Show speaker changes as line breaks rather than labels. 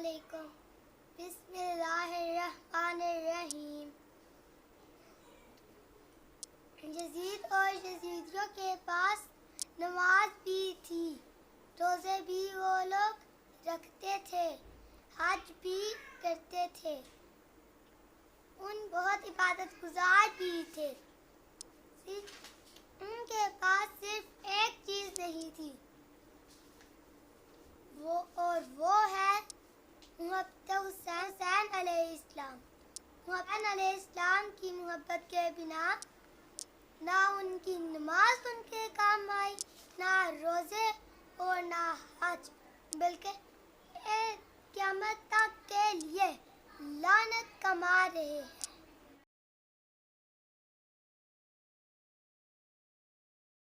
علیکم. بسم اللہ الرحمن الرحیم. یزید اور یزیدیوں کے پاس نماز بھی تھی، روزے بھی وہ لوگ رکھتے تھے، حج بھی کرتے تھے، ان بہت عبادت گزار بھی تھے. ان کے پاس صرف ایک چیز نہیں تھی، وہ ہے محبت حسین علیہ السلام. حسین علیہ السلام کی محبت کے بنا نہ ان کی نماز ان کے کام آئی، نہ روزے اور نہ حج، بلکہ قیامت تک کے لیے لعنت کما رہے ہیں.